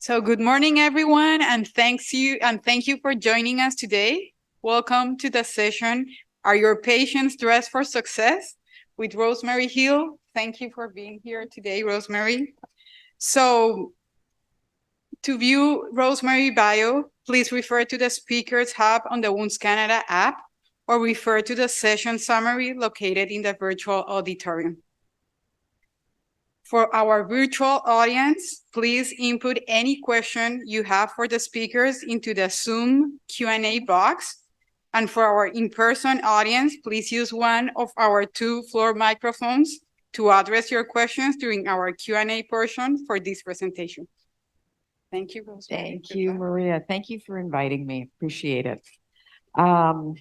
So good morning, everyone, and thank you for joining us today. Welcome to the session, Are Your Patients Dressed for Success? With Rosemary Hill. Thank you for being here today, Rosemary. So to view Rosemary bio, please refer to the Speakers Hub on the Wounds Canada app or refer to the session summary located in the virtual auditorium. For our virtual audience, please input any question you have for the speakers into the Zoom Q&A box. And for our in-person audience, please use one of our two floor microphones to address your questions during our Q&A portion for this presentation. Thank you, Rosemary. Thank you, Maria. Thank you for inviting me. Appreciate it. Can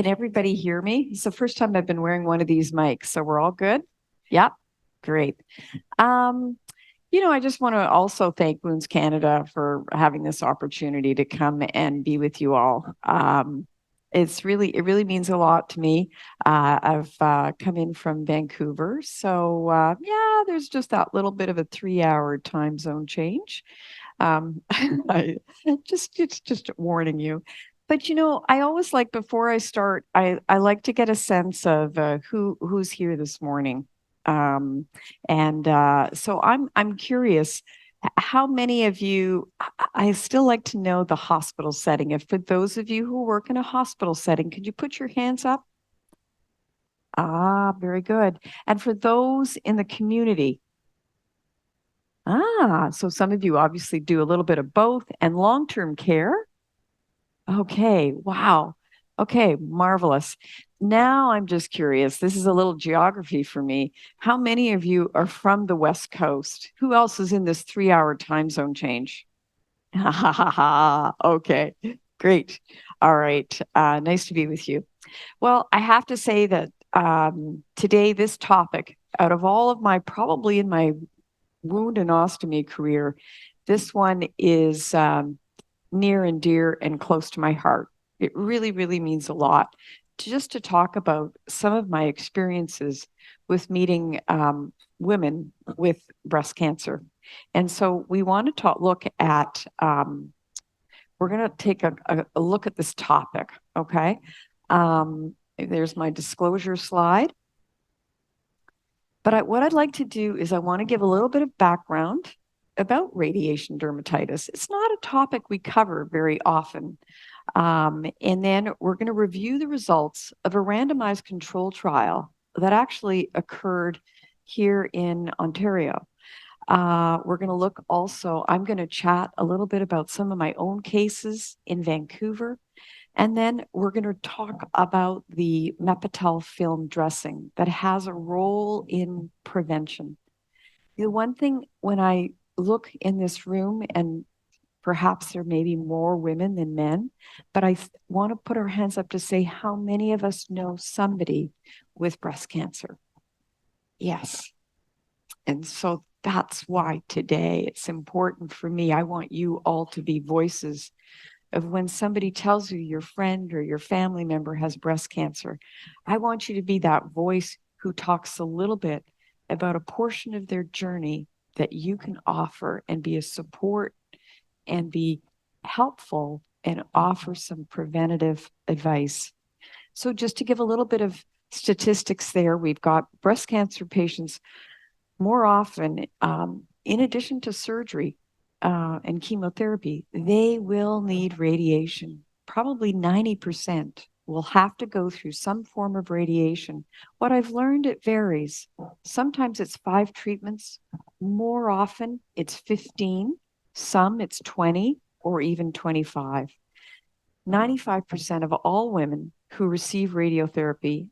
everybody hear me? It's the first time I've been wearing one of these mics, so we're all good? Yep, great. I just want to also thank Wounds Canada for having this opportunity to come and be with you all. It really means a lot to me. I've come in from Vancouver, so there's just that little bit of a 3-hour time zone change. Just warning you. But I always like, before I start, I like to get a sense of who's here this morning. So I'm curious, how many of you, I still like to know the hospital setting. If for those of you who work in a hospital setting, could you put your hands up? Very good. And for those in the community, so some of you obviously do a little bit of both. And long-term care? Okay, wow. Okay, marvelous. Now I'm just curious. This is a little geography for me. How many of you are from the West Coast? Who else is in this 3-hour time zone change? Okay, great. All right. Nice to be with you. Well, I have to say that today, this topic, out of all of probably in my wound and ostomy career, this one is near and dear and close to my heart. It really, really means a lot just to talk about some of my experiences with meeting women with breast cancer. And so we want to look at, we're going to take a look at this topic, okay? There's my disclosure slide. But what I'd like to do is I want to give a little bit of background about radiation dermatitis. It's not a topic we cover very often. And then we're going to review the results of a randomized control trial that actually occurred here in Ontario. We're going to look also, I'm going to chat a little bit about some of my own cases in Vancouver. And then we're going to talk about the Mepitel Film dressing that has a role in prevention. The one thing, when I look in this room, and perhaps there may be more women than men, but I want to put our hands up to say, how many of us know somebody with breast cancer? Yes. And so that's why today it's important for me. I want you all to be voices of when somebody tells you your friend or your family member has breast cancer. I want you to be that voice who talks a little bit about a portion of their journey that you can offer and be a support and be helpful and offer some preventative advice. So just to give a little bit of statistics there, we've got breast cancer patients more often, in addition to surgery and chemotherapy, they will need radiation. Probably 90% will have to go through some form of radiation. What I've learned, it varies. Sometimes it's 5 treatments. More often, it's 15. Some it's 20 or even 25. 95% of all women who receive radiotherapy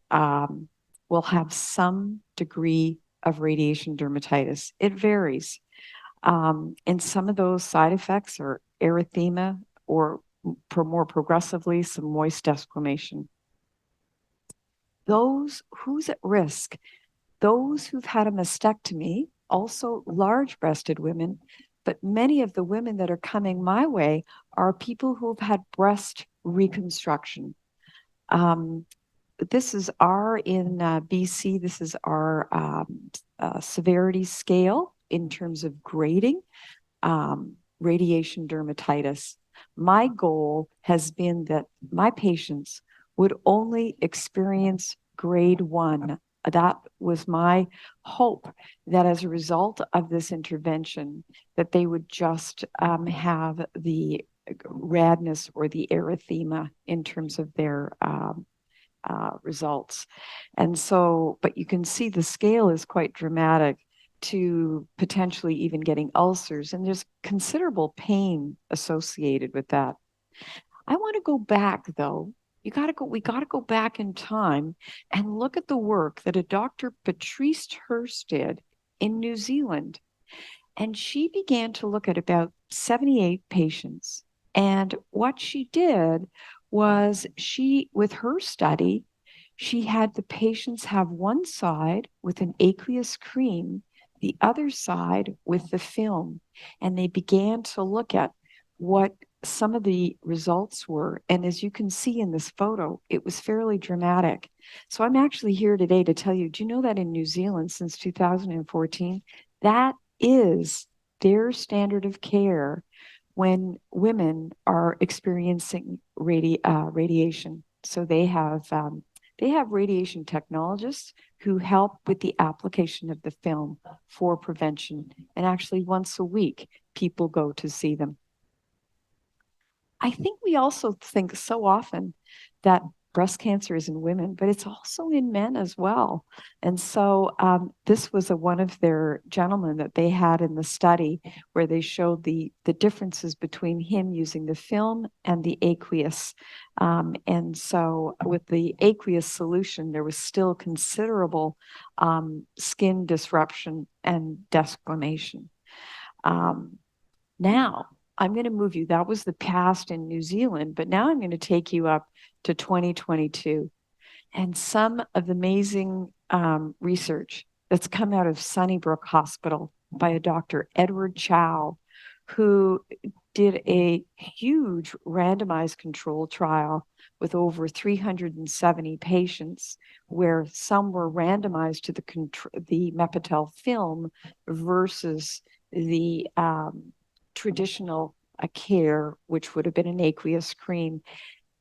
will have some degree of radiation dermatitis. It varies. And some of those side effects are erythema or more progressively, some moist desquamation. Those who's at risk, those who've had a mastectomy, also large-breasted women, but many of the women that are coming my way are people who've had breast reconstruction. This is in BC, this is our severity scale in terms of grading. radiation dermatitis. My goal has been that my patients would only experience grade 1. That was my hope, that as a result of this intervention, that they would just have the redness or the erythema in terms of their results. And so, but you can see the scale is quite dramatic to potentially even getting ulcers, and there's considerable pain associated with that. I want to go back though. We got to go back in time and look at the work that a Dr. Patrice Hurst did in New Zealand. And she began to look at about 78 patients. And what she did was with her study, she had the patients have one side with an aqueous cream, the other side with the film. And they began to look at what some of the results were. And as you can see in this photo, it was fairly dramatic. So I'm actually here today to tell you, do you know that in New Zealand since 2014, that is their standard of care when women are experiencing radiation. So they have radiation technologists who help with the application of the film for prevention. And actually, once a week, people go to see them. I think we also think so often that breast cancer is in women, but it's also in men as well. And so this was one of their gentlemen that they had in the study where they showed the differences between him using the film and the aqueous. And so with the aqueous solution, there was still considerable skin disruption and desquamation. Now, I'm going to move you. That was the past in New Zealand, but now I'm going to take you up to 2022 and some of the amazing research that's come out of Sunnybrook Hospital by a Dr. Edward Chow, who did a huge randomized control trial with over 370 patients, where some were randomized to the Mepitel film versus the traditional care, which would have been an aqueous cream.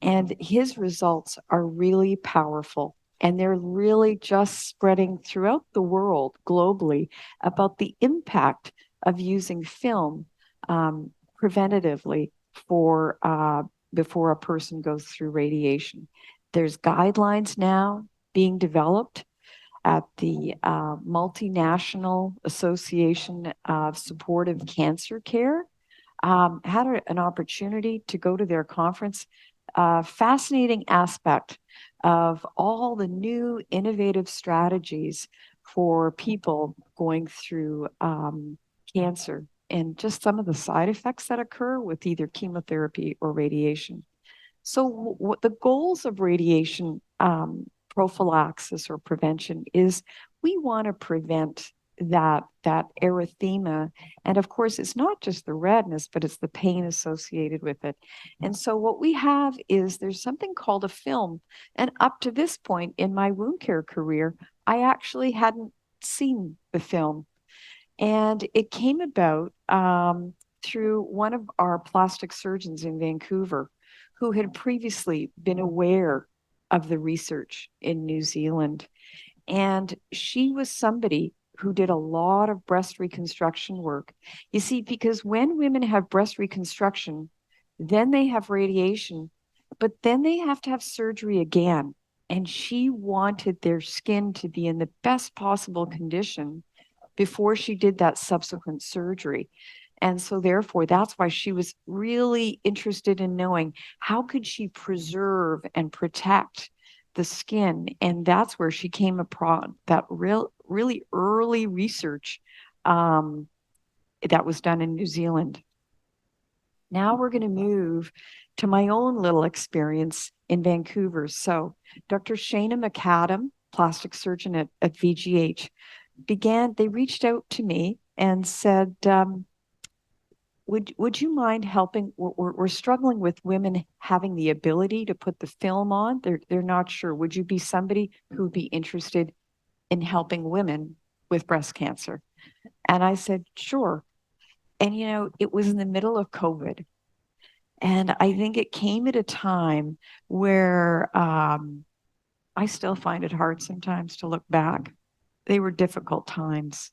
And his results are really powerful. And they're really just spreading throughout the world globally about the impact of using film preventatively for before a person goes through radiation. There's guidelines now being developed at the Multinational Association of Supportive Cancer Care. Had an opportunity to go to their conference. Fascinating aspect of all the new innovative strategies for people going through cancer and just some of the side effects that occur with either chemotherapy or radiation. So what the goals of radiation prophylaxis or prevention is, we want to prevent that erythema. And of course, it's not just the redness, but it's the pain associated with it. And so what we have is there's something called a film. And up to this point in my wound care career, I actually hadn't seen the film. And it came about through one of our plastic surgeons in Vancouver who had previously been aware of the research in New Zealand. And she was somebody who did a lot of breast reconstruction work. You see, because when women have breast reconstruction, then they have radiation, but then they have to have surgery again. And she wanted their skin to be in the best possible condition before she did that subsequent surgery. And so therefore, that's why she was really interested in knowing how could she preserve and protect the skin. And that's where she came upon that really early research that was done in New Zealand. Now we're going to move to my own little experience in Vancouver. So Dr. Shana McAdam, plastic surgeon at VGH, they reached out to me and said, would you mind helping? We're struggling with women having the ability to put the film on. They're not sure. Would you be somebody who'd be interested in helping women with breast cancer? And I said, sure. And, it was in the middle of COVID. And I think it came at a time where I still find it hard sometimes to look back. They were difficult times.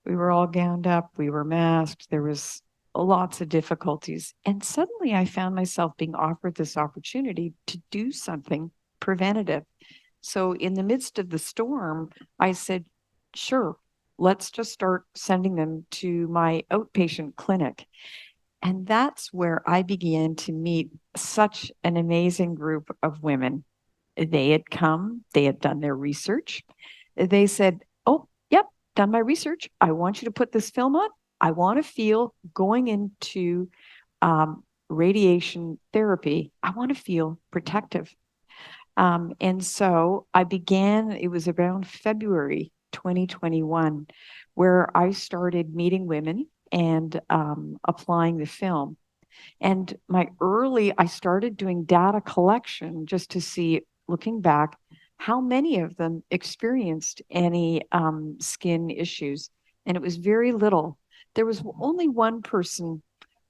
We were all gowned up, we were masked, there was lots of difficulties. And suddenly I found myself being offered this opportunity to do something preventative. So in the midst of the storm, I said, sure, let's just start sending them to my outpatient clinic. And that's where I began to meet such an amazing group of women. They had come, they had done their research. They said, oh, yep, done my research. I want you to put this film on. I want to feel going into radiation therapy. I want to feel protective. And so I began, it was around February 2021, where I started meeting women and applying the film. And I started doing data collection just to see, looking back, how many of them experienced any skin issues. And it was very little. There was only one person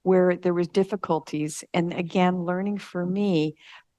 where there was difficulties. And again, learning for me,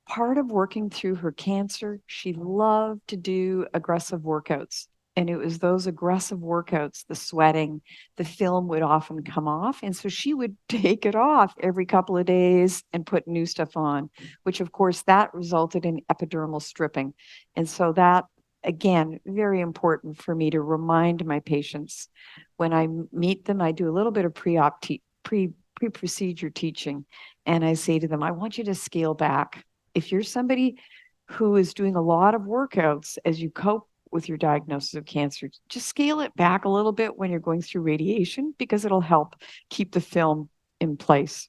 part of working through her cancer, she loved to do aggressive workouts. And it was those aggressive workouts, the sweating, the film would often come off. And so she would take it off every couple of days and put new stuff on, which of course that resulted in epidermal stripping. And so that, again, very important for me to remind my patients when I meet them, I do a little bit of pre-procedure teaching. And I say to them, I want you to scale back. If you're somebody who is doing a lot of workouts as you cope with your diagnosis of cancer, just scale it back a little bit when you're going through radiation because it'll help keep the film in place.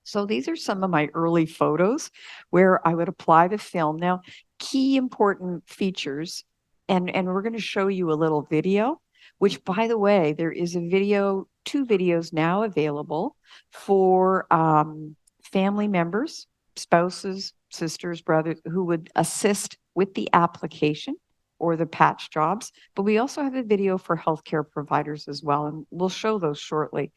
So these are some of my early photos where I would apply the film. Now, key important features, and we're going to show you a little video, which, by the way, there is a video, 2 videos now available for family members, spouses, sisters, brothers, who would assist with the application or the patch jobs. But we also have a video for healthcare providers as well, and we'll show those shortly.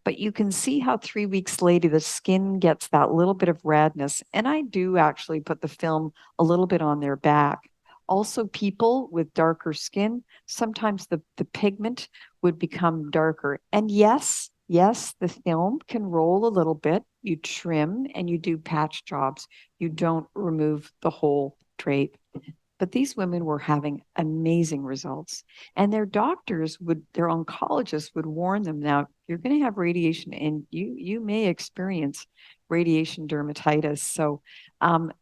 But you can see how 3 weeks later, the skin gets that little bit of redness. And I do actually put the film a little bit on their back. Also, people with darker skin, sometimes the pigment would become darker. And yes, the film can roll a little bit. You trim and you do patch jobs. You don't remove the whole drape. But these women were having amazing results. And their their oncologists would warn them, now, you're going to have radiation and you may experience radiation dermatitis. So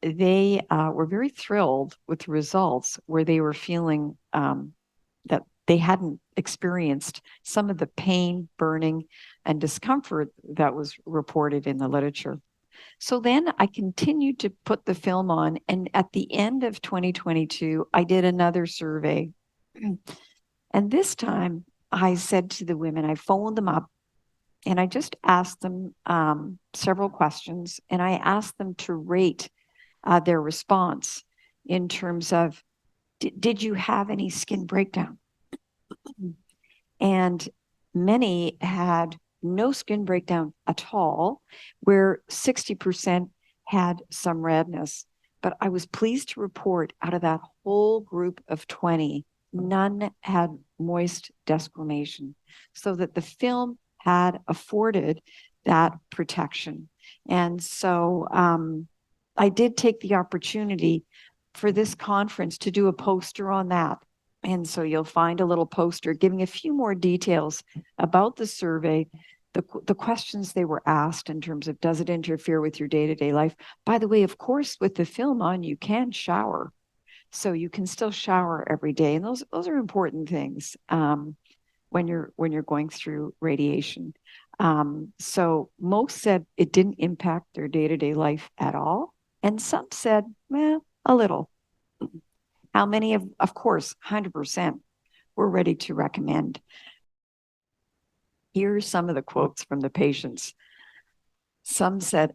they were very thrilled with the results where they were feeling that they hadn't experienced some of the pain, burning, and discomfort that was reported in the literature. So then I continued to put the film on. And at the end of 2022, I did another survey. And this time I said to the women, I phoned them up and I just asked them several questions. And I asked them to rate their response in terms of, did you have any skin breakdown? And many had no skin breakdown at all, where 60% had some redness. But I was pleased to report out of that whole group of 20, none had moist desquamation, so that the film had afforded that protection. And so I did take the opportunity for this conference to do a poster on that. And so you'll find a little poster giving a few more details about the survey, the questions they were asked in terms of, does it interfere with your day-to-day life? By the way, of course, with the film on, you can shower. So you can still shower every day. And those are important things when you're going through radiation. So most said it didn't impact their day-to-day life at all. And some said, well, a little. How many of course, 100% were ready to recommend. Here's some of the quotes from the patients. Some said,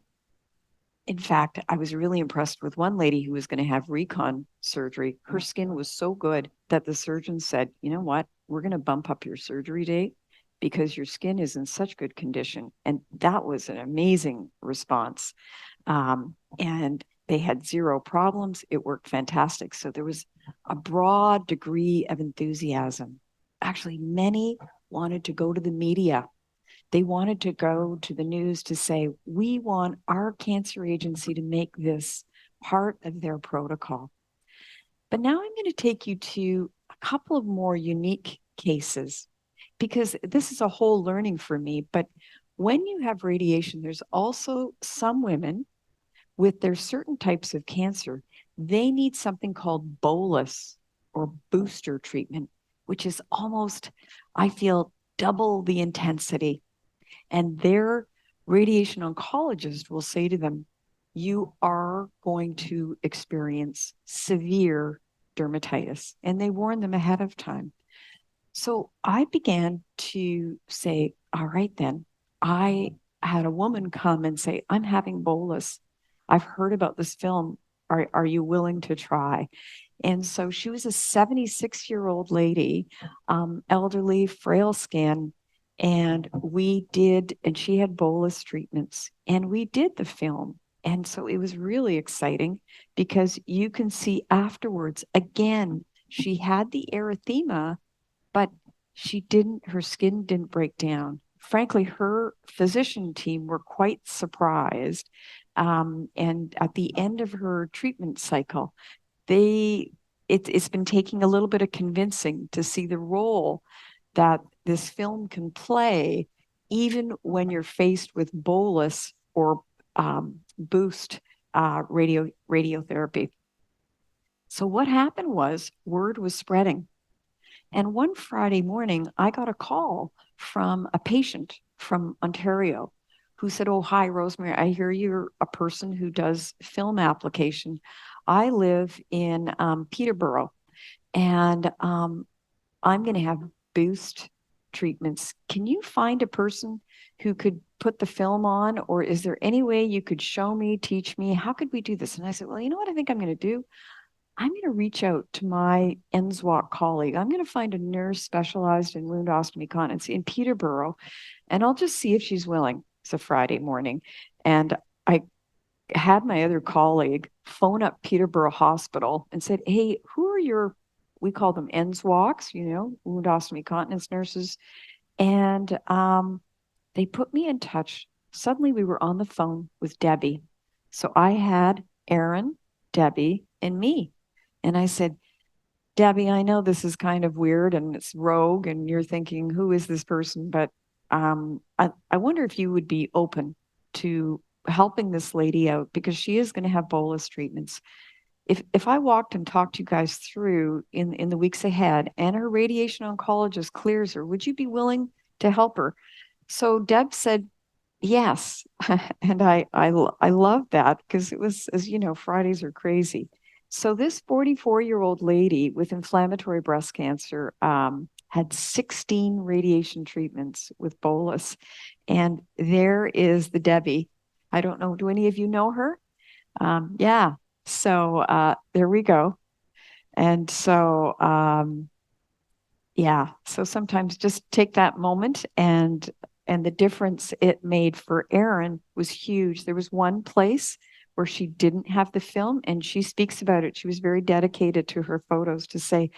in fact, I was really impressed with one lady who was going to have recon surgery. Her skin was so good that the surgeon said, you know what, we're going to bump up your surgery date because your skin is in such good condition. And that was an amazing response. And they had zero problems. It worked fantastic. So there was a broad degree of enthusiasm. Actually, many wanted to go to the media. They wanted to go to the news to say, we want our cancer agency to make this part of their protocol. But now I'm going to take you to a couple of more unique cases, because this is a whole learning for me. But when you have radiation, there's also some women with their certain types of cancer, they need something called bolus or booster treatment, which is almost, I feel, double the intensity. And their radiation oncologist will say to them, you are going to experience severe dermatitis. And they warn them ahead of time. So I began to say, all right, then. I had a woman come and say, I'm having bolus. I've heard about this film. Are you willing to try? And so she was a 76-year-old lady, elderly, frail skin. And she had bolus treatments, and we did the film. And so it was really exciting because you can see afterwards, again, she had the erythema, but her skin didn't break down. Frankly, her physician team were quite surprised. And at the end of her treatment cycle, it's been taking a little bit of convincing to see the role that this film can play, even when you're faced with bolus or boost radiotherapy. So what happened was word was spreading. And one Friday morning, I got a call from a patient from Ontario who said, oh, hi, Rosemary, I hear you're a person who does film application. I live in Peterborough, and I'm going to have boost treatments. Can you find a person who could put the film on? Or is there any way you could show me, teach me? How could we do this? And I said, well, you know what I think I'm going to do? I'm going to reach out to my NSWAC colleague. I'm going to find a nurse specialized in wound ostomy continence in Peterborough, and I'll just see if she's willing. It's a Friday morning. And I had my other colleague phone up Peterborough Hospital and said, hey, who are we call them NSWACs, wound ostomy continence nurses. And they put me in touch. Suddenly we were on the phone with Debbie. So I had Aaron, Debbie, and me. And I said, Debbie, I know this is kind of weird and it's rogue and you're thinking, who is this person? But I wonder if you would be open to helping this lady out, because she is going to have bolus treatments. If I walked and talked you guys through in the weeks ahead and her radiation oncologist clears her, would you be willing to help her? So Deb said, yes. And I love that, because it was, as you know, Fridays are crazy. So this 44-year-old lady with inflammatory breast cancer had 16 radiation treatments with bolus. And there is the Debbie. I don't know, do any of you know her? Yeah. So there we go. And so, yeah, so sometimes just take that moment, and the difference it made for Erin was huge. There was one place where she didn't have the film, and she speaks about it. She was very dedicated to her photos to say,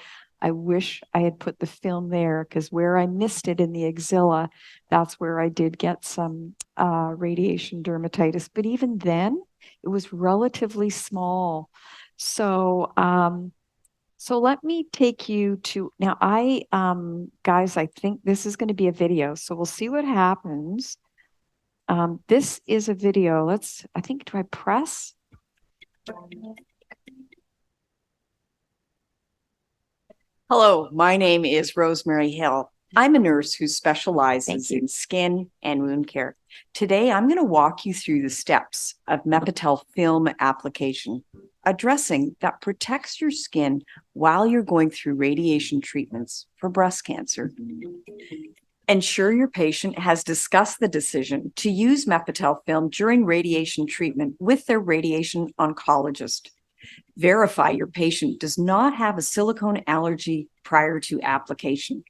I wish I had put the film there, because where I missed it in the axilla, that's where I did get some radiation dermatitis. But even then, it was relatively small. So, so let me take you to, now guys, I think this is going to be a video, so we'll see what happens. This is a video. Do I press? Hello, my name is Rosemary Hill. I'm a nurse who specializes in skin and wound care. Today, I'm going to walk you through the steps of Mepitel Film application, a dressing that protects your skin while you're going through radiation treatments for breast cancer. Ensure your patient has discussed the decision to use Mepitel Film during radiation treatment with their radiation oncologist. Verify your patient does not have a silicone allergy prior to application.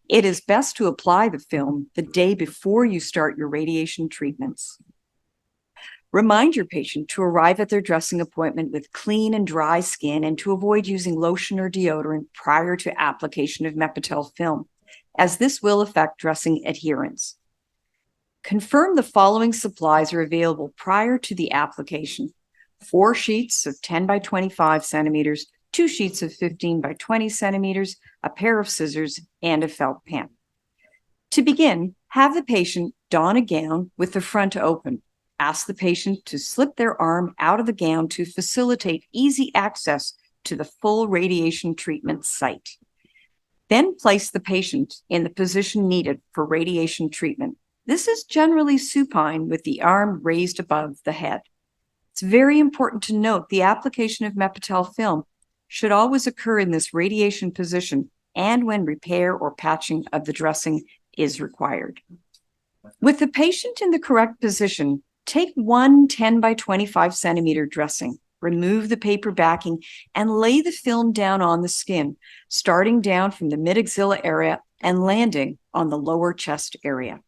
It is best to apply the film the day before you start your radiation treatments. Remind your patient to arrive at their dressing appointment with clean and dry skin and to avoid using lotion or deodorant prior to application of Mepitel film, as this will affect dressing adherence. Confirm the following supplies are available prior to the application: 4 sheets of 10 by 25 centimeters, 2 sheets of 15 by 20 centimeters, a pair of scissors, and a felt pen. To begin, have the patient don a gown with the front open. Ask the patient to slip their arm out of the gown to facilitate easy access to the full radiation treatment site. Then place the patient in the position needed for radiation treatment. This is generally supine with the arm raised above the head. It's very important to note the application of Mepitel film should always occur in this radiation position and when repair or patching of the dressing is required. With the patient in the correct position, take one 10 by 25 centimeter dressing, remove the paper backing, and lay the film down on the skin, starting down from the mid-axilla area and landing on the lower chest area.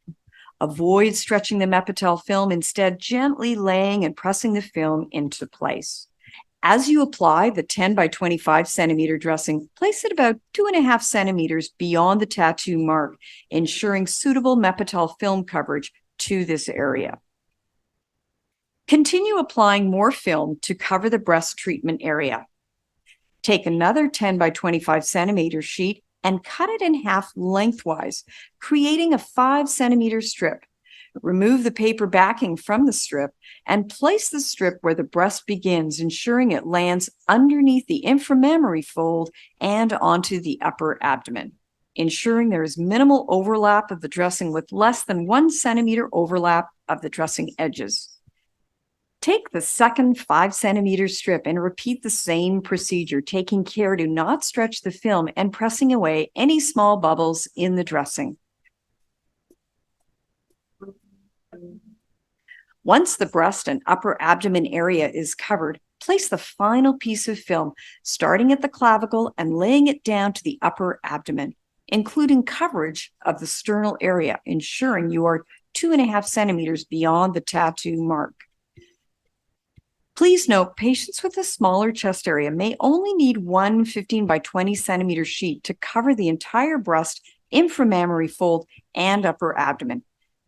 Avoid stretching the Mepitel film, instead gently laying and pressing the film into place. As you apply the 10 by 25 centimeter dressing, place it about 2.5 centimeters beyond the tattoo mark, ensuring suitable Mepitel film coverage to this area. Continue applying more film to cover the breast treatment area. Take another 10 by 25 centimeter sheet and cut it in half lengthwise, creating a 5 centimeter strip. Remove the paper backing from the strip and place the strip where the breast begins, ensuring it lands underneath the inframammary fold and onto the upper abdomen, ensuring there is minimal overlap of the dressing with less than 1 centimeter overlap of the dressing edges. Take the second 5 centimeter strip and repeat the same procedure, taking care to not stretch the film and pressing away any small bubbles in the dressing. Once the breast and upper abdomen area is covered, place the final piece of film, starting at the clavicle and laying it down to the upper abdomen, including coverage of the sternal area, ensuring you are 2.5 centimeters beyond the tattoo mark. Please note, patients with a smaller chest area may only need one 15 by 20 centimeter sheet to cover the entire breast, inframammary fold, and upper abdomen.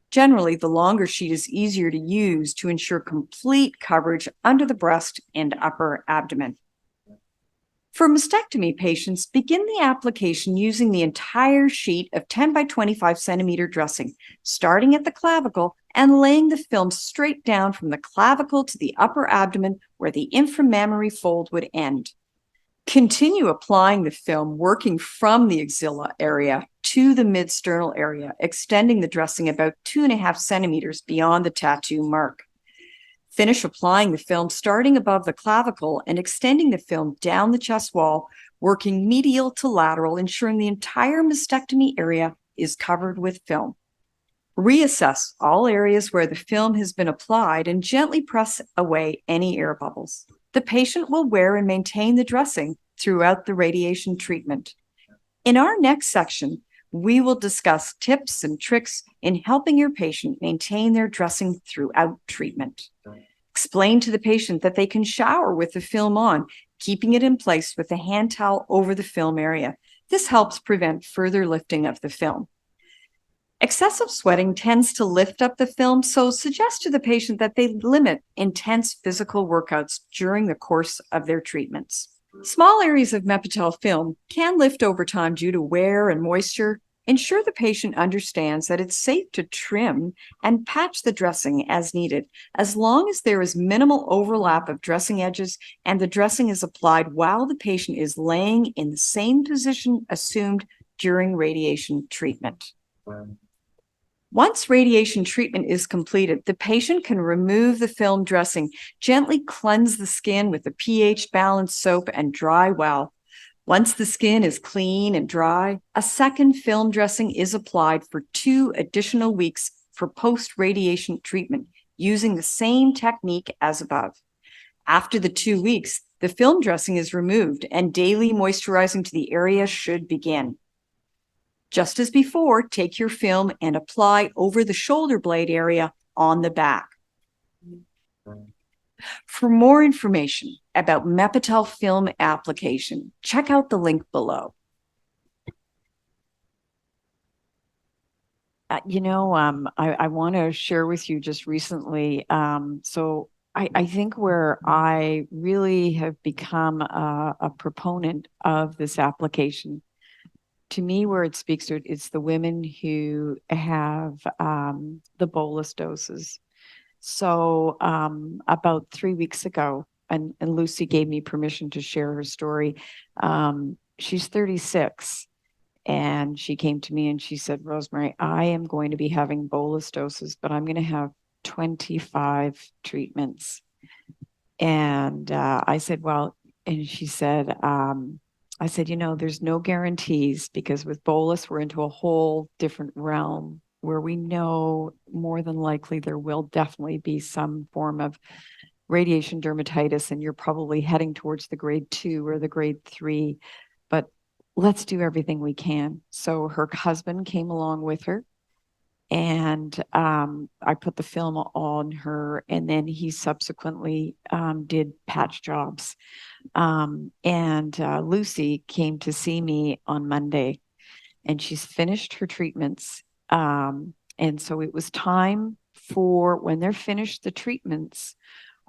Generally, the longer sheet is easier to use to ensure complete coverage under the breast and upper abdomen. For mastectomy patients, begin the application using the entire sheet of 10 by 25 centimeter dressing, starting at the clavicle and laying the film straight down from the clavicle to the upper abdomen where the inframammary fold would end. Continue applying the film, working from the axilla area to the mid-sternal area, extending the dressing about 2.5 centimeters beyond the tattoo mark. Finish applying the film starting above the clavicle and extending the film down the chest wall, working medial to lateral, ensuring the entire mastectomy area is covered with film. Reassess all areas where the film has been applied and gently press away any air bubbles. The patient will wear and maintain the dressing throughout the radiation treatment. In our next section, we will discuss tips and tricks in helping your patient maintain their dressing throughout treatment. Explain to the patient that they can shower with the film on, keeping it in place with a hand towel over the film area. This helps prevent further lifting of the film. Excessive sweating tends to lift up the film, so suggest to the patient that they limit intense physical workouts during the course of their treatments. Small areas of Mepitel film can lift over time due to wear and moisture. Ensure the patient understands that it's safe to trim and patch the dressing as needed, as long as there is minimal overlap of dressing edges and the dressing is applied while the patient is laying in the same position assumed during radiation treatment. Once radiation treatment is completed, the patient can remove the film dressing, gently cleanse the skin with a pH-balanced soap, and dry well. Once the skin is clean and dry, a second film dressing is applied for 2 additional weeks for post-radiation treatment, using the same technique as above. After the 2 weeks, the film dressing is removed and daily moisturizing to the area should begin. Just as before, take your film and apply over the shoulder blade area on the back. For more information about Mepitel film application, check out the link below. I want to share with you just recently. I think where I really have become a proponent of this application, to me, where it speaks to it, it's the women who have the bolus doses. So about 3 weeks ago, and Lucy gave me permission to share her story. She's 36. And she came to me and she said, Rosemary, I am going to be having bolus doses, but I'm going to have 25 treatments. And I said, well, and she said, I said, there's no guarantees, because with bolus, we're into a whole different realm where we know more than likely there will definitely be some form of radiation dermatitis, and you're probably heading towards the grade 2 or the grade 3. But let's do everything we can. So her husband came along with her, and I put the film on her, and then he subsequently did patch jobs. And Lucy came to see me on Monday, and she's finished her treatments. And so it was time for, when they're finished the treatments,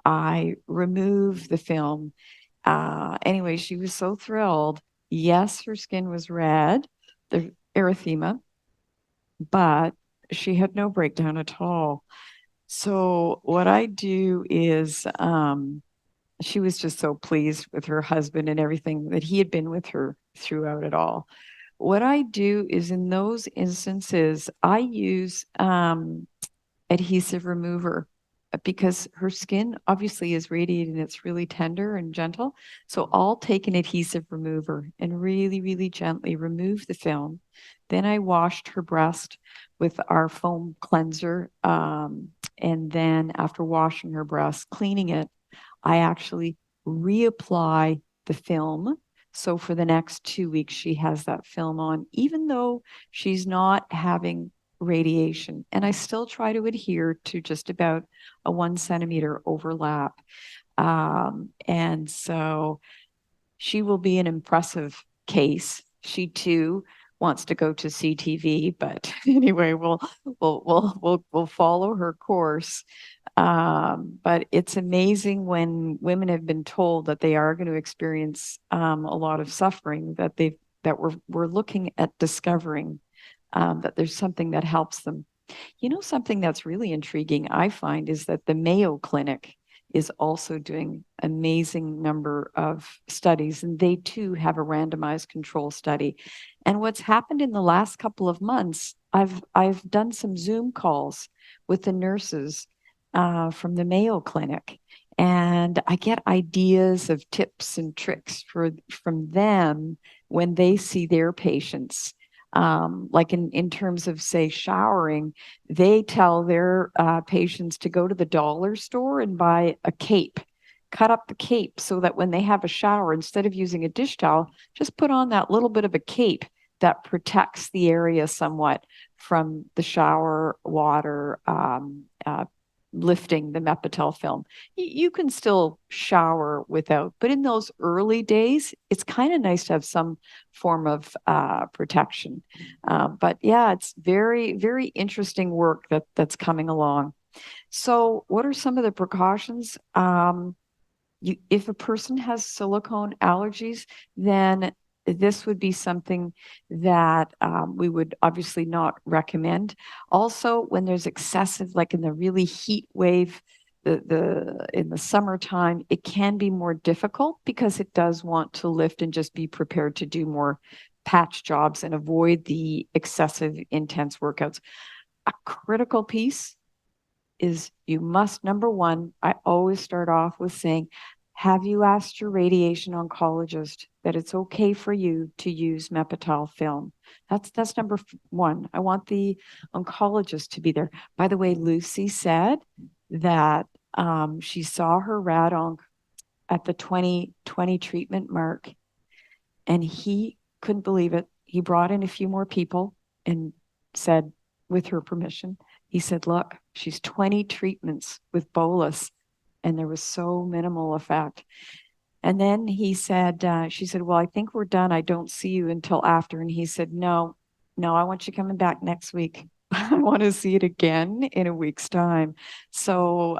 I remove the film. Anyway, she was so thrilled. Yes, her skin was red, the erythema, but she had no breakdown at all. So what I do is, she was just so pleased with her husband and everything that he had been with her throughout it all. What I do is, in those instances, I use adhesive remover, because her skin obviously is radiated and it's really tender and gentle. So I'll take an adhesive remover and really, really gently remove the film. Then I washed her breast with our foam cleanser. And then after washing her breast, cleaning it, I actually reapply the film. So for the next 2 weeks, she has that film on, even though she's not having radiation. And I still try to adhere to just about a 1 centimeter overlap. And so she will be an impressive case. She too wants to go to CTV, but anyway, we'll follow her course. But it's amazing when women have been told that they are going to experience a lot of suffering, that we're looking at discovering that there's something that helps them. Something that's really intriguing, I find, is that the Mayo Clinic is also doing amazing number of studies, and they too have a randomized control study. And what's happened in the last couple of months, I've done some Zoom calls with the nurses from the Mayo Clinic, and I get ideas of tips and tricks from them when they see their patients. Like in terms of, say, showering, they tell their patients to go to the dollar store and buy a cape, cut up the cape so that when they have a shower, instead of using a dish towel, just put on that little bit of a cape that protects the area somewhat from the shower water lifting the Mepitel film. You can still shower without, but in those early days, it's kind of nice to have some form of protection. But yeah, it's very, very interesting work that's coming along. So what are some of the precautions? If a person has silicone allergies, then this would be something that we would obviously not recommend. Also, when there's excessive, like in the really heat wave, in the summertime, it can be more difficult because it does want to lift, and just be prepared to do more patch jobs and avoid the excessive intense workouts. A critical piece is, you must, number one, I always start off with saying, have you asked your radiation oncologist that it's okay for you to use Mepitel film? That's number one. I want the oncologist to be there. By the way, Lucy said that she saw her rad onc at the 2020 treatment mark, and he couldn't believe it. he brought in a few more people and said, with her permission, he said, look, she's 20 treatments with bolus, and there was so minimal effect. And then he said, she said, well, I think we're done. I don't see you until after. And he said, no, I want you coming back next week. I want to see it again in a week's time. So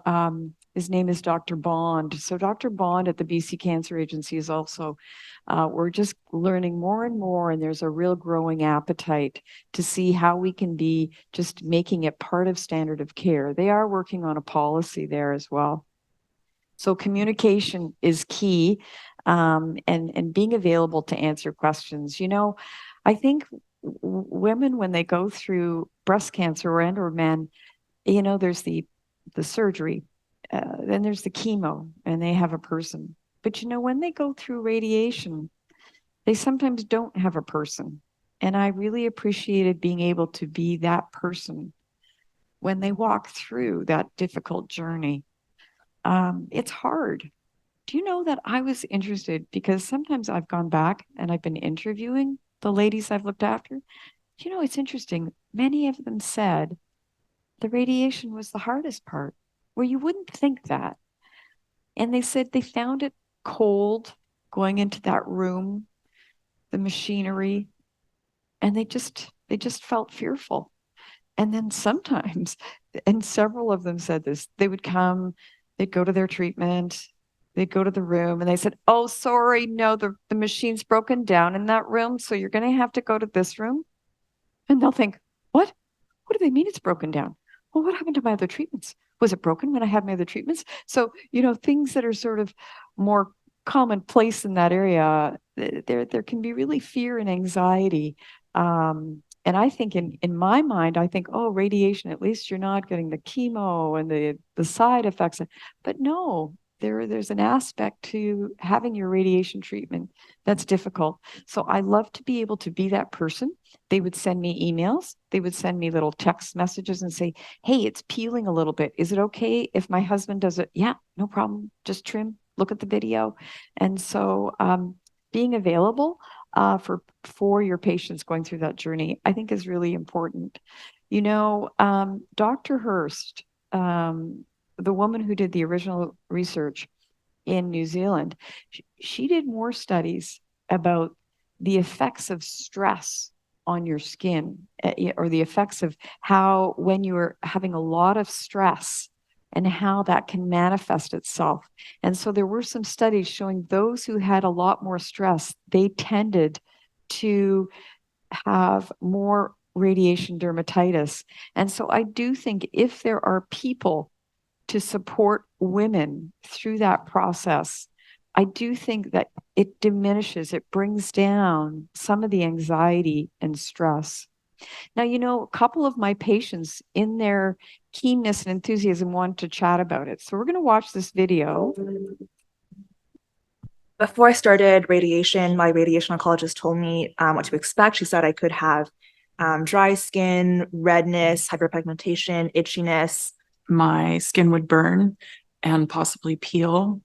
his name is Dr. Bond. So Dr. Bond at the BC Cancer Agency is also, we're just learning more and more, and there's a real growing appetite to see how we can be just making it part of standard of care. They are working on a policy there as well. So communication is key, and being available to answer questions. You know, I think women, when they go through breast cancer or men, you know, there's the surgery, then there's the chemo, and they have a person. But you know, when they go through radiation, they sometimes don't have a person. And I really appreciated being able to be that person when they walk through that difficult journey. It's hard. Do you know that I was interested because sometimes I've gone back and I've been interviewing the ladies I've looked after. You know, it's interesting. Many of them said the radiation was the hardest part, where you wouldn't think that. And they said they found it cold going into that room, the machinery, and they just felt fearful. And then sometimes, and several of them said this, they would come, they'd go to their treatment, they'd go to the room, and they said, oh, sorry, no, the machine's broken down in that room, so you're going to have to go to this room. And they'll think, what? What do they mean it's broken down? Well, what happened to my other treatments? Was it broken when I had my other treatments? So, you know, things that are sort of more commonplace in that area, there can be really fear and anxiety. And I think in my mind, I think, oh, radiation, at least you're not getting the chemo and the side effects. But no, there's an aspect to having your radiation treatment that's difficult. So I love to be able to be that person. They would send me emails. They would send me little text messages and say, hey, it's peeling a little bit. Is it okay if my husband does it? Yeah, no problem. Just trim, look at the video. And so being available for your patients going through that journey, I think is really important. You know, Dr. Hurst, the woman who did the original research in New Zealand, she did more studies about the effects of stress on your skin, or the effects of how when you are having a lot of stress and how that can manifest itself. And so there were some studies showing those who had a lot more stress, they tended to have more radiation dermatitis. And so I do think if there are people to support women through that process, I do think that it diminishes, it brings down some of the anxiety and stress. Now, you know, a couple of my patients in their keenness and enthusiasm wanted to chat about it. So we're going to watch this video. Before I started radiation, my radiation oncologist told me what to expect. She said I could have dry skin, redness, hyperpigmentation, itchiness. My skin would burn and possibly peel.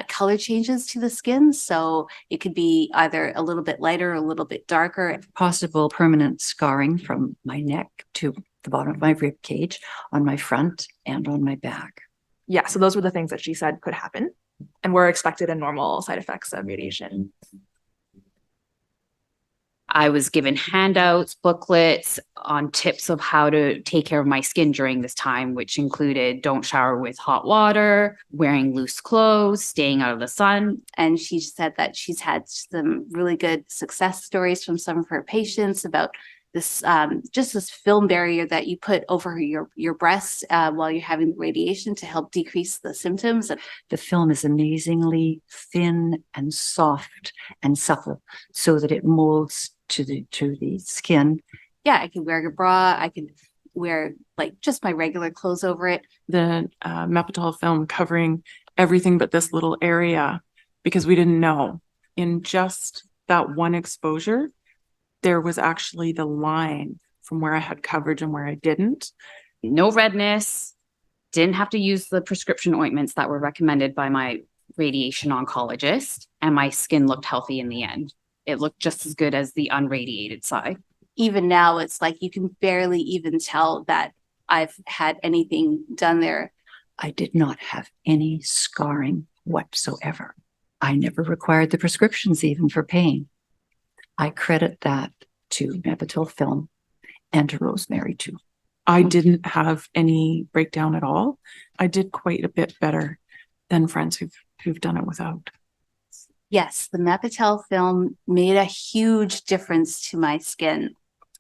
Color changes to the skin. So it could be either a little bit lighter, or a little bit darker. Possible permanent scarring from my neck to the bottom of my rib cage, on my front and on my back. Yeah, so those were the things that she said could happen and were expected and normal side effects of radiation. I was given handouts, booklets on tips of how to take care of my skin during this time, which included don't shower with hot water, wearing loose clothes, staying out of the sun. And she said that she's had some really good success stories from some of her patients about this, just this film barrier that you put over your breasts while you're having radiation to help decrease the symptoms. The film is amazingly thin and soft and supple so that it molds to the skin. Yeah, I could wear a bra. I could wear like just my regular clothes over it. The Mepitel film covering everything but this little area, because we didn't know. In just that one exposure, there was actually the line from where I had coverage and where I didn't. No redness, didn't have to use the prescription ointments that were recommended by my radiation oncologist, and my skin looked healthy in the end. it looked just as good as the unradiated side. Even now, it's like you can barely even tell that I've had anything done there. I did not have any scarring whatsoever. I never required the prescriptions even for pain. I credit that to Mepitel Film and to Rosemary too. I didn't have any breakdown at all. I did quite a bit better than friends who've done it without. Yes, the Mepitel film made a huge difference to my skin.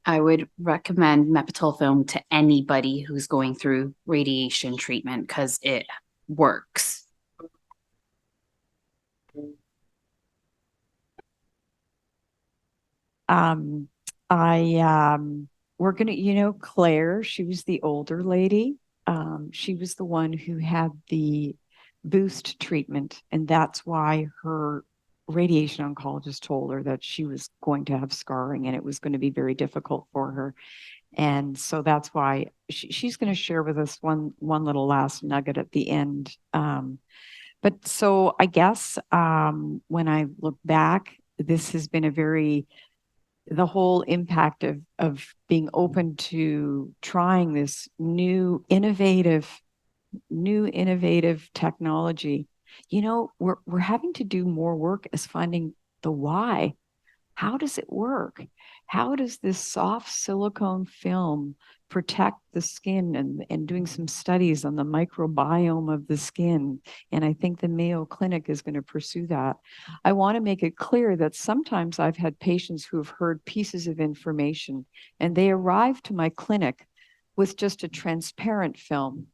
I would recommend Mepitel Film to anybody who's going through radiation treatment because it works. We're gonna, Claire, she was the older lady. She was the one who had the boost treatment, and that's why her radiation oncologist told her that she was going to have scarring and it was going to be very difficult for her. And so that's why she's going to share with us one little last nugget at the end. But so I guess when I look back, this has been the whole impact of being open to trying this new innovative technology. We're having to do more work as finding the why. How does it work? How does this soft silicone film protect the skin, and doing some studies on the microbiome of the skin? And I think the Mayo Clinic is going to pursue that. I want to make it clear that sometimes I've had patients who have heard pieces of information and they arrive to my clinic with just a transparent film.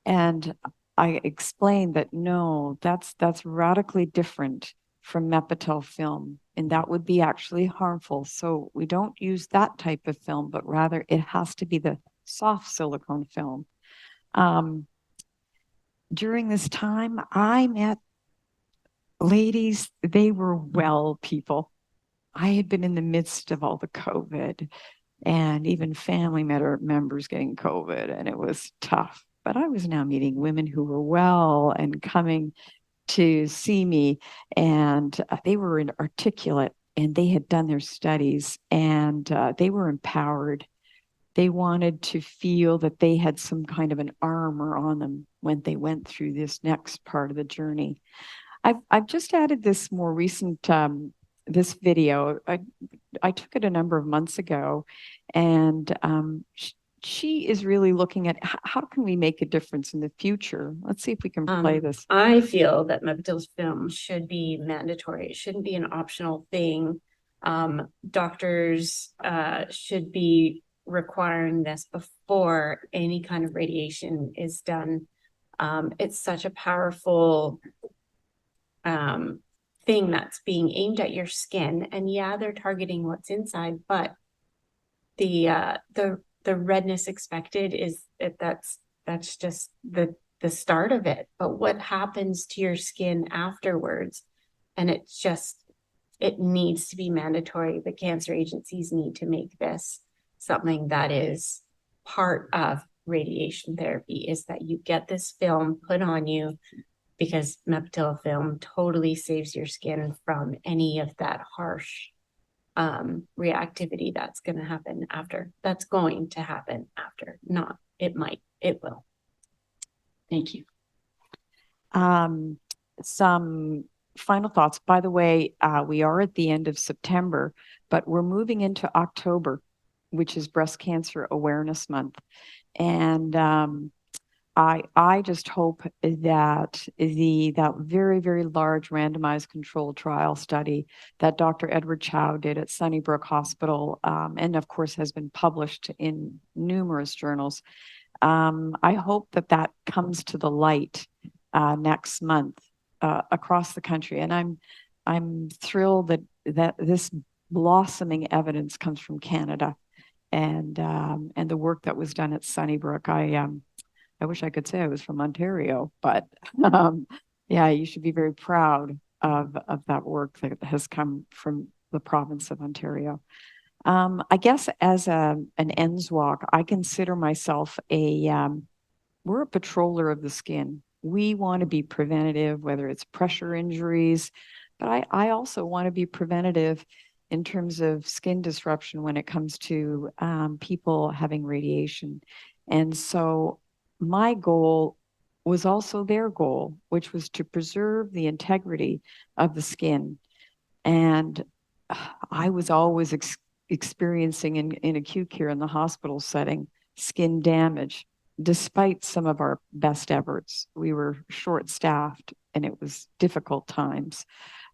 And I explained that no, that's radically different from Mepitel film, and that would be actually harmful. So we don't use that type of film, but rather it has to be the soft silicone film. During this time, I met ladies, they were well people. I had been in the midst of all the COVID and even family members getting COVID, and it was tough. But I was now meeting women who were well and coming to see me, and they were articulate, and they had done their studies, and they were empowered. They wanted to feel that they had some kind of an armor on them when they went through this next part of the journey. I've just added this more recent this video. I took it a number of months ago, and she is really looking at how can we make a difference in the future. Let's see if we can play this. I feel that Mepitel film should be mandatory. It shouldn't be an optional thing. Doctors should be requiring this before any kind of radiation is done. It's such a powerful thing that's being aimed at your skin. And yeah, they're targeting what's inside, but the redness expected is that's just the start of it. But what happens to your skin afterwards? And it needs to be mandatory. The cancer agencies need to make this something that is part of radiation therapy, is that you get this film put on you, because Mepitel film totally saves your skin from any of that harsh reactivity that's going to happen after. That's going to happen after. Not, it might, it will. Thank you. Some final thoughts. By the way, we are at the end of September, but we're moving into October, which is Breast Cancer Awareness Month. And I just hope that that very, very large randomized controlled trial study that Dr. Edward Chow did at Sunnybrook Hospital, and of course has been published in numerous journals. I hope that comes to the light next month across the country. And I'm thrilled that this blossoming evidence comes from Canada, and the work that was done at Sunnybrook. I wish I could say I was from Ontario, but yeah, you should be very proud of that work that has come from the province of Ontario. I guess as an ends walk, I consider myself we're a patroller of the skin. We want to be preventative, whether it's pressure injuries, but I also want to be preventative in terms of skin disruption when it comes to people having radiation. And so my goal was also their goal, which was to preserve the integrity of the skin. And I was always experiencing in acute care in the hospital setting skin damage, despite some of our best efforts. We were short-staffed and it was difficult times.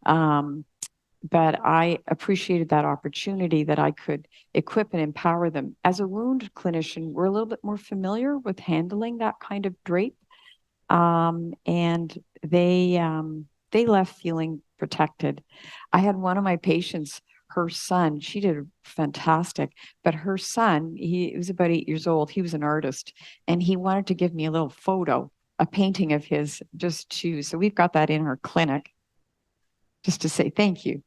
But I appreciated that opportunity that I could equip and empower them. As a wound clinician, we're a little bit more familiar with handling that kind of drape. And they left feeling protected. I had one of my patients, her son, she did fantastic, but her son, he was about 8 years old. He was an artist and he wanted to give me a little photo, a painting of his so we've got that in our clinic just to say thank you.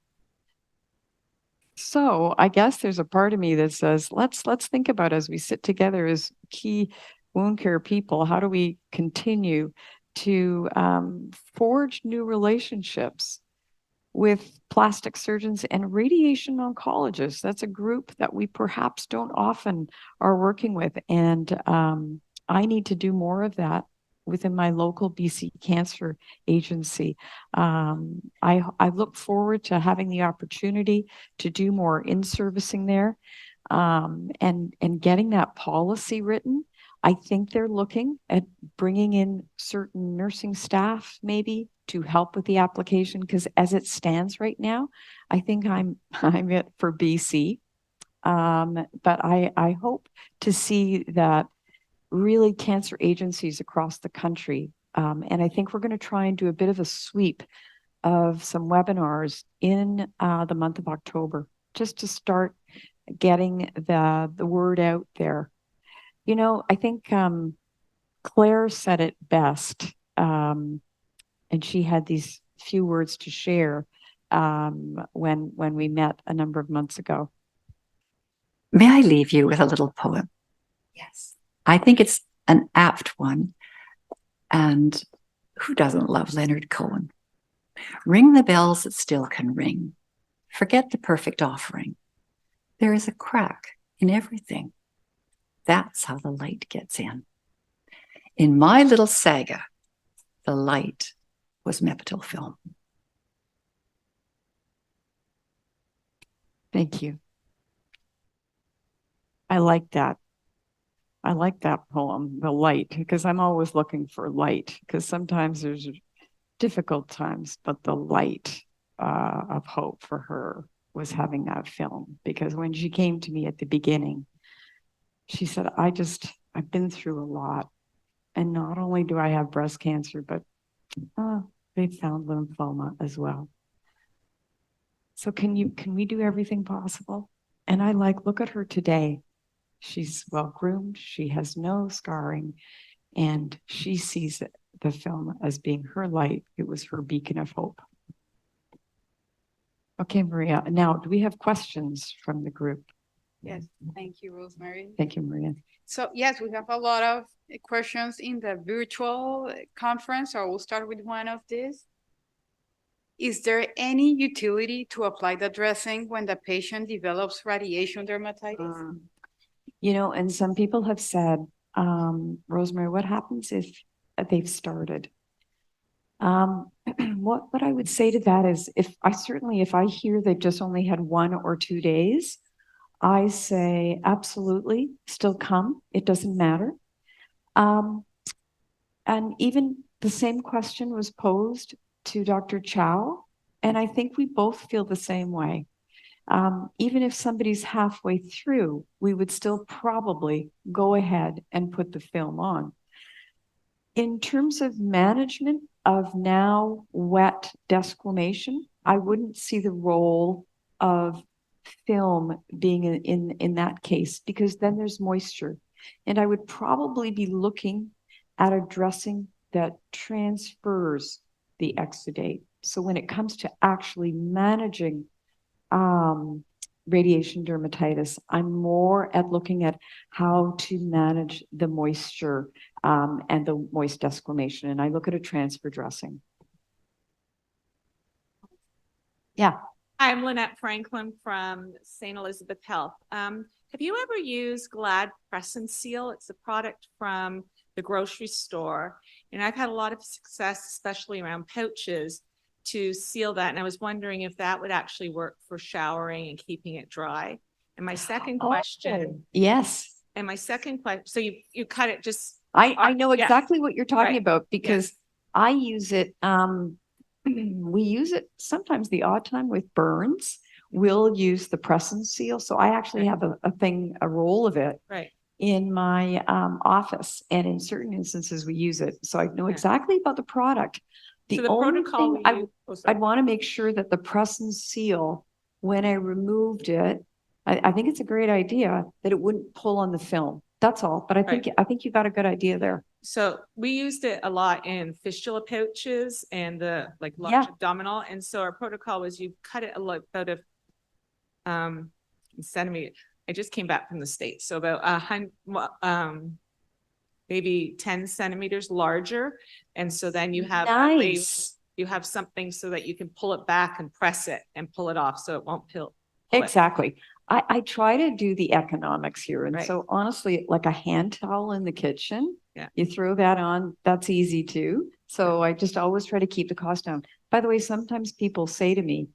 So I guess there's a part of me that says, let's think about as we sit together as key wound care people, how do we continue to forge new relationships with plastic surgeons and radiation oncologists? That's a group that we perhaps don't often are working with. And I need to do more of that within my local BC Cancer Agency. I look forward to having the opportunity to do more in-servicing there and getting that policy written. I think they're looking at bringing in certain nursing staff maybe to help with the application, because as it stands right now, I think I'm it for BC. But I hope to see that really cancer agencies across the country. And I think we're going to try and do a bit of a sweep of some webinars in the month of October, just to start getting the word out there. You know, I think Claire said it best, and she had these few words to share when we met a number of months ago. May I leave you with a little poem? Yes. I think it's an apt one. And who doesn't love Leonard Cohen? Ring the bells that still can ring. Forget the perfect offering. There is a crack in everything. That's how the light gets in. In my little saga, the light was Mepitel Film. Thank you. I like that. I like that poem, The Light, because I'm always looking for light, because sometimes there's difficult times, but the light of hope for her was having that film. Because when she came to me at the beginning, she said, I've been through a lot. And not only do I have breast cancer, but they found lymphoma as well. So can we do everything possible? And I look at her today. She's well groomed. She has no scarring, and she sees the film as being her light. It was her beacon of hope. Okay, Maria. Now, do we have questions from the group? Yes, thank you, Rosemary. Thank you, Maria. So yes, we have a lot of questions in the virtual conference. So we'll start with one of these. Is there any utility to apply the dressing when the patient develops radiation dermatitis? You know, and some people have said, Rosemary, what happens if they've started? What I would say to that is, if I hear they've just only had 1 or 2 days, I say absolutely, still come. It doesn't matter. And even the same question was posed to Dr. Chow, and I think we both feel the same way. Even if somebody's halfway through, we would still probably go ahead and put the film on. In terms of management of now wet desquamation, I wouldn't see the role of film being in that case, because then there's moisture. And I would probably be looking at a dressing that transfers the exudate. So when it comes to actually managing radiation dermatitis, I'm more at looking at how to manage the moisture and the moist desquamation. And I look at a transfer dressing. Yeah. I'm Lynette Franklin from St. Elizabeth Health. Have you ever used Glad Press and Seal? It's a product from the grocery store. And I've had a lot of success, especially around pouches, to seal that. And I was wondering if that would actually work for showering and keeping it dry. And my second question, Yes. and my second question, so you cut it just. I know yeah. exactly what you're talking Right. about because I use it. We use it sometimes the odd time with burns. We'll use the press and seal. So I actually have a roll of it Right. in my office, and in certain instances we use it. So I know Yeah. exactly about the product. So the protocol we use- I'd want to make sure that the press and seal, when I removed it, I think it's a great idea that it wouldn't pull on the film. That's all. But I think you got a good idea there. So we used it a lot in fistula pouches and the like large Yeah. abdominal. And so our protocol was you cut it about a centimeter. I just came back from the States. So about 100, maybe 10 centimeters larger. And so then you have that way Nice. you have something so that you can pull it back and press it and pull it off so it won't pull. Exactly. I try to do the economics here. And Right. so honestly, like a hand towel in the kitchen, Yeah. you throw that on, that's easy too. So I just always try to keep the cost down. By the way, sometimes people say to me,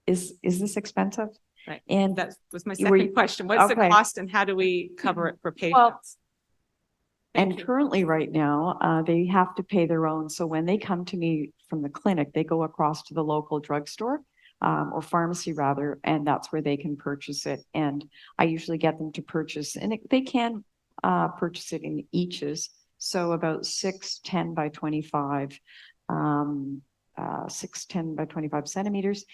is this expensive? Right. And That was my you were- second question. What's the okay. cost and how do we cover it for patients? Well, Thank and you. currently right now, they have to pay their own. So when they come to me from the clinic, they go across to the local drugstore or pharmacy rather, and that's where they can purchase it. And I usually get them to purchase, and they can purchase it in eaches. So about 6'10" by 25, 6'10" by 25 centimeters.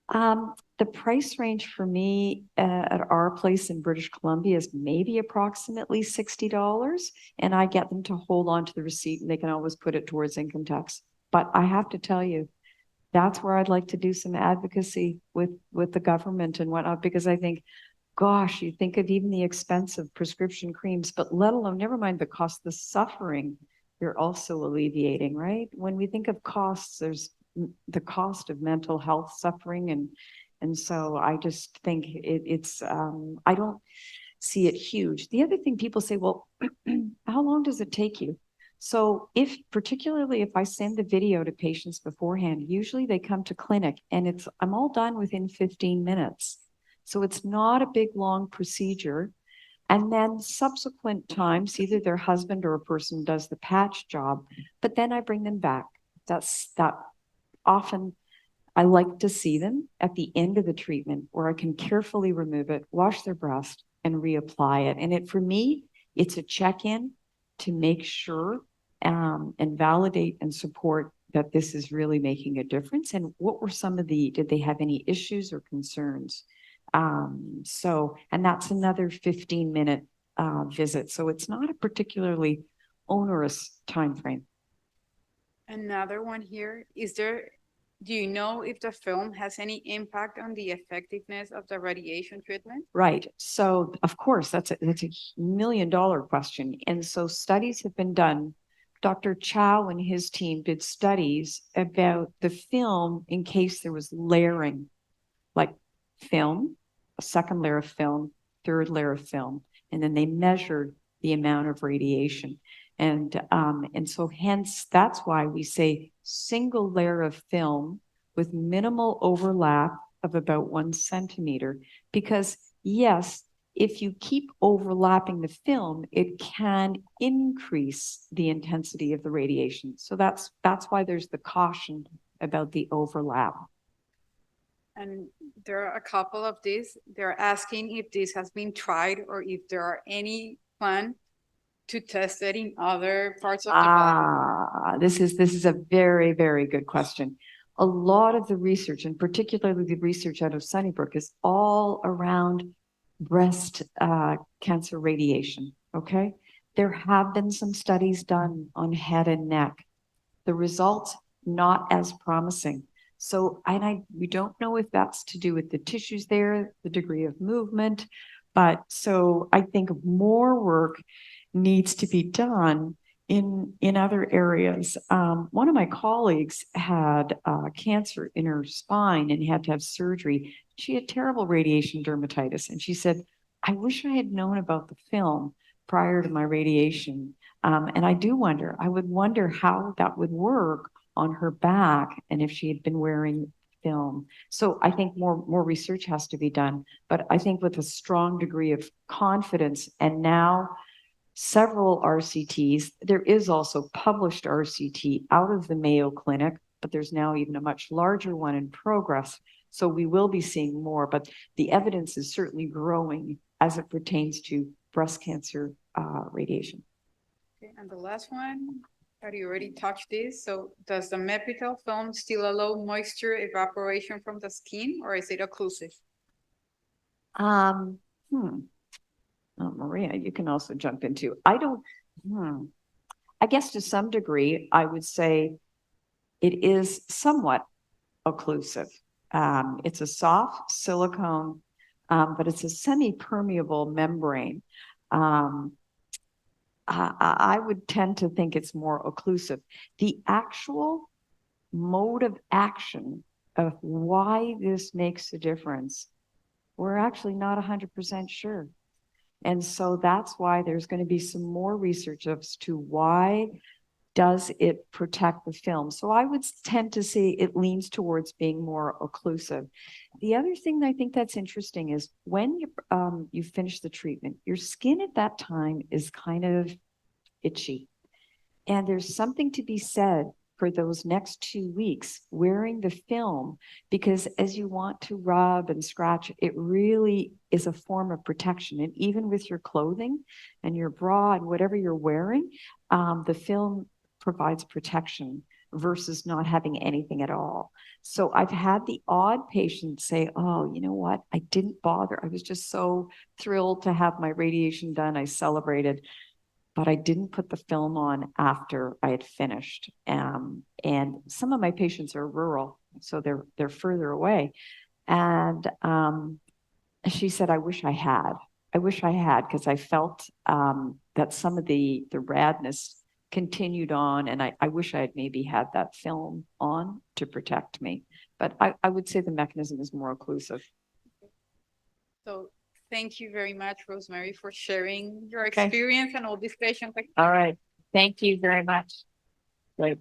The price range for me at our place in British Columbia is maybe approximately $60, and I get them to hold on to the receipt and they can always put it towards income tax. But I have to tell you, that's where I'd like to do some advocacy with the government and whatnot, because I think, gosh, you think of even the expense of prescription creams, but let alone, never mind the cost, the suffering you're also alleviating, right? When we think of costs, there's the cost of mental health suffering. And so I just think it's, I don't see it huge. The other thing people say, well, how long does it take you? So particularly if I send the video to patients beforehand, usually they come to clinic and I'm all done within 15 minutes. So it's not a big, long procedure. And then subsequent times, either their husband or a person does the patch job, but then I bring them back. That often I like to see them at the end of the treatment where I can carefully remove it, wash their breast and reapply it. And for me, it's a check-in to make sure and validate and support that this is really making a difference. And what were did they have any issues or concerns? And that's another 15-minute visit. So it's not a particularly onerous time frame. Another one here, do you know if the film has any impact on the effectiveness of the radiation treatment? Right. So of course, that's a $1 million question. And so studies have been done. Dr. Chow and his team did studies about the film in case there was layering, like film, a second layer of film, third layer of film, and then they measured the amount of radiation. And so hence that's why we say single layer of film with minimal overlap of about 1 centimeter, because yes, if you keep overlapping the film, it can increase the intensity of the radiation. So that's why there's the caution about the overlap. And there are a couple of these. They're asking if this has been tried or if there are any plan to test it in other parts of the body. This is a very, very good question. A lot of the research, and particularly the research out of Sunnybrook, is all around breast cancer radiation, okay? There have been some studies done on head and neck. The results not as promising. So, we don't know if that's to do with the tissues there, the degree of movement, but so I think more work needs to be done in other areas. One of my colleagues had cancer in her spine and had to have surgery. She had terrible radiation dermatitis, and she said, "I wish I had known about the film prior to my radiation." And I do wonder, I would wonder how that would work on her back and if she had been wearing film. So I think more research has to be done, but I think with a strong degree of confidence, and now several RCTs. There is also published RCT out of the Mayo Clinic, but there's now even a much larger one in progress. So we will be seeing more, but the evidence is certainly growing as it pertains to breast cancer radiation. Okay, and the last one, had you already touched this? So does the Mepitel film still allow moisture evaporation from the skin, or is it occlusive? Maria, you can also jump into. I guess to some degree, I would say it is somewhat occlusive. It's a soft silicone, but it's a semi-permeable membrane. I would tend to think it's more occlusive. The actual mode of action of why this makes a difference, we're actually not 100% sure. And so that's why there's going to be some more research as to why does it protect the film. So I would tend to say it leans towards being more occlusive. The other thing I think that's interesting is when you finish the treatment, your skin at that time is kind of itchy. And there's something to be said for those next 2 weeks wearing the film, because as you want to rub and scratch, it really is a form of protection. And even with your clothing and your bra and whatever you're wearing, the film provides protection versus not having anything at all. So I've had the odd patient say, "Oh, you know what? I didn't bother. I was just so thrilled to have my radiation done. I celebrated, but I didn't put the film on after I had finished." And some of my patients are rural, so they're further away. And she said, "I wish I had. I wish I had, because I felt that some of the redness continued on, and I wish I had maybe had that film on to protect me." But I would say the mechanism is more occlusive. So thank you very much, Rosemary, for sharing your Okay. experience and all these patients. All right. Thank you very much. Great.